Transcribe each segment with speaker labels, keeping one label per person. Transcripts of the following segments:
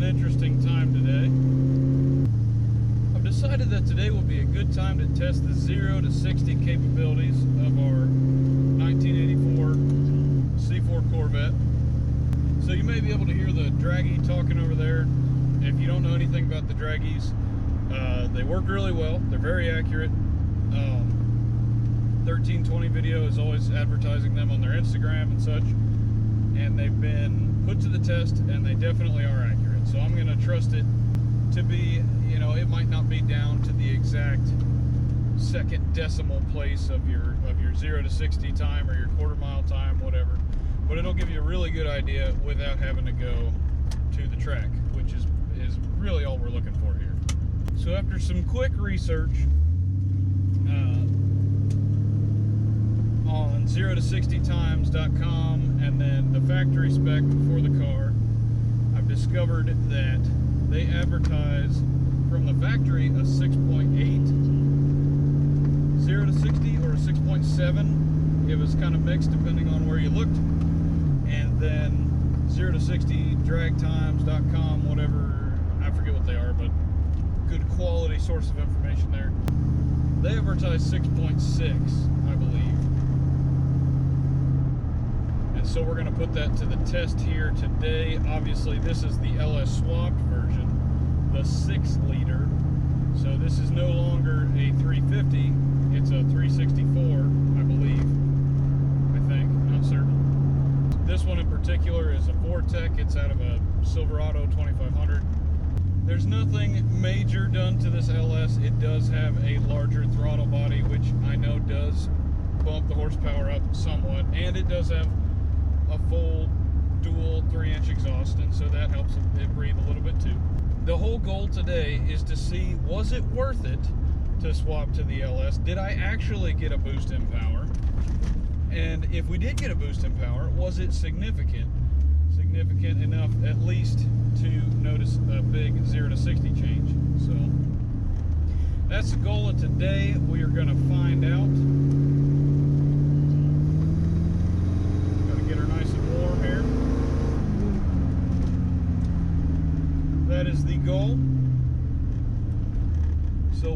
Speaker 1: an interesting time today. I've decided that today will be a good time to test the 0 to 60 capabilities of our 1984 C4 Corvette. So you may be able to hear the draggy talking over there. If you don't know anything about the draggies, they work really well. They're very accurate. 1320 Video is always advertising them on their Instagram and such, and they've been put to the test, and they definitely are accurate. So I'm going to trust it to be, you know, it might not be down to the exact second decimal place of your 0 to 60 time or your quarter mile time, whatever, but it'll give you a really good idea without having to go to the track, which is really all we're looking for here. So after some quick research on 0 to 60 times.com and then the factory spec for the car, I've discovered that they advertise from the factory a 6.8 0 to 60 or a 6.7. It was kind of mixed depending on where you looked. And then 0 to 60 dragtimes.com, whatever, I forget what they are, but good quality source of information there. They advertise 6.6, I believe. And so we're going to put that to the test here today. Obviously, this is the LS swapped version, the 6-liter. So this is no longer a 350, it's a 364, I believe. I think, not certain. This one in particular is a Vortec. It's out of a Silverado 2500. There's nothing major done to this LS. It does have a larger throttle body, which I know does bump the horsepower up somewhat, and it does have a full dual 3-inch exhaust, and so that helps it breathe a little bit too. The whole goal today is to see, was it worth it to swap to the LS? Did I actually get a boost in power? And if we did get a boost in power, was it significant enough at least to notice a big 0 to 60 change? So that's the goal of today. We are going to find out. Get her nice and warm here. That is the goal. So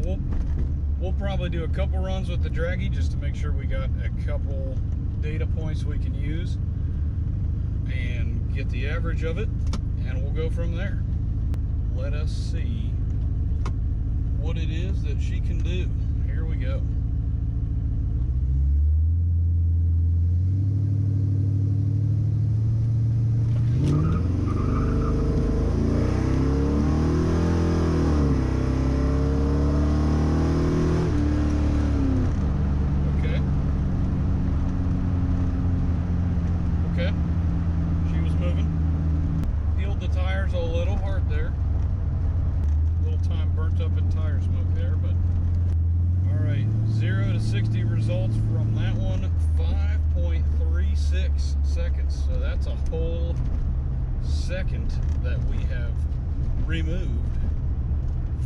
Speaker 1: we'll probably do a couple runs with the draggy just to make sure we got a couple data points we can use and get the average of it, and we'll go from there. Let us see what it is that she can do. Here we go. Seconds. So that's a whole second that we have removed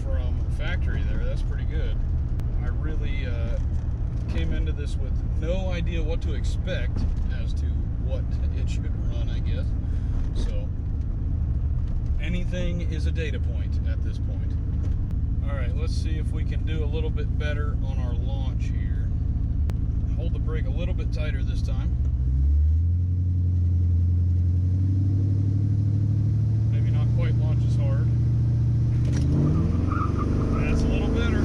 Speaker 1: from factory there. That's pretty good. I really came into this with no idea what to expect as to what it should run, I guess. So anything is a data point at this point. Alright, let's see if we can do a little bit better on our launch here. Hold the brake a little bit tighter this time. Quite launches hard. That's a little better.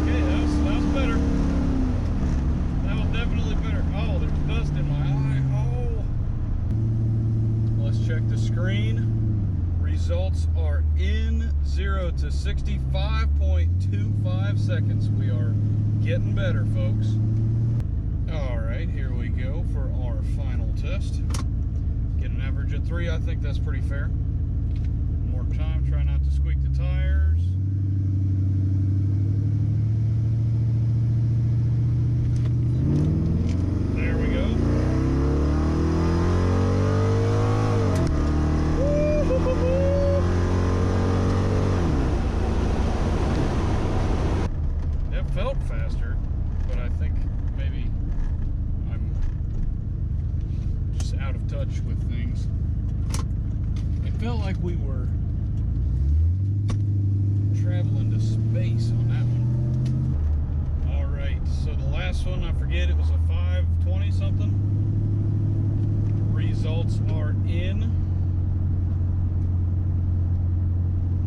Speaker 1: Okay, that was better. That was definitely better. Oh, there's dust in my eye. Oh. Let's check the screen. Results are in 0 to 65.25 seconds. We are getting better, folks. Alright, here we go for our final test. Get an average of 3, I think that's pretty fair. One more time, try not to squeak the tires. There we go. That felt faster, but I think maybe I'm like we were traveling to space on that one. All right, so the last one, I forget, it was a 520 something. Results are in.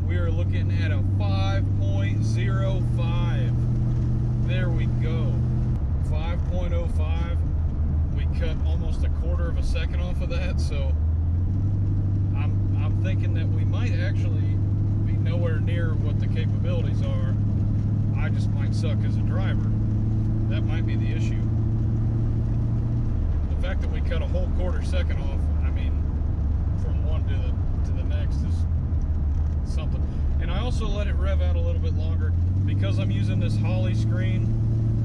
Speaker 1: We are looking at a 5.05. There we go. 5.05. We cut almost a quarter of a second off of that, so I'm thinking that we might actually be nowhere near what the capabilities are. I just might suck as a driver. That might be the issue. The fact that we cut a whole quarter second off, I mean, from one to the next is something. And I also let it rev out a little bit longer because I'm using this Holley screen.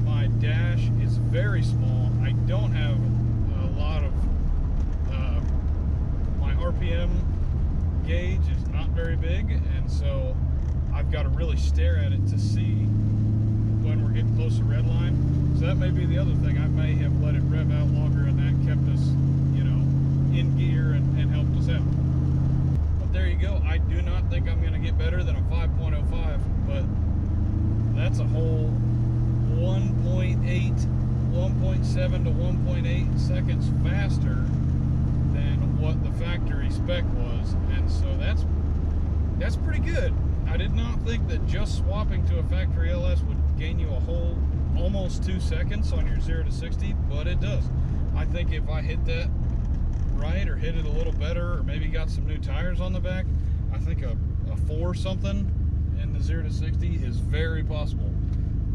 Speaker 1: My dash is very small. I don't have a lot of my RPM gauge is not very big, and so I've got to really stare at it to see when we're getting close to red line. So that may be the other thing. I may have let it rev out longer, and that kept us, you know, in gear and helped us out. But there you go. I do not think I'm going to get better than a 5.05, but that's a whole 1.7 to 1.8 seconds faster than what the factory spec was, and so that's pretty good. I did not think that just swapping to a factory LS would gain you a whole almost 2 seconds on your 0 to 60, but it does. I think if I hit that right or hit it a little better, or maybe got some new tires on the back, I think a 4 something in the 0 to 60 is very possible.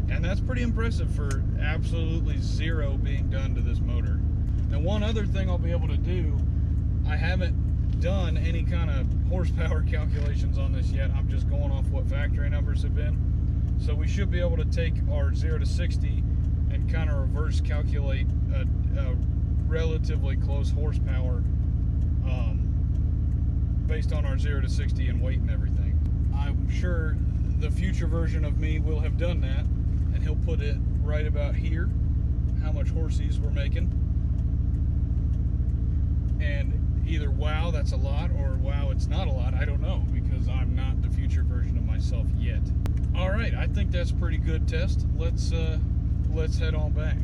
Speaker 1: And that's pretty impressive for absolutely zero being done to this motor. Now, one other thing I'll be able to do, I haven't done any kind of horsepower calculations on this yet. I'm just going off what factory numbers have been. So we should be able to take our 0 to 60 and kind of reverse calculate a relatively close horsepower based on our 0 to 60 and weight and everything. I'm sure the future version of me will have done that, and he'll put it right about here, how much horsies we're making. And either wow, that's a lot, or wow, it's not a lot. I don't know, because I'm not the future version of myself yet. All right, I think that's a pretty good test. Let's head on back.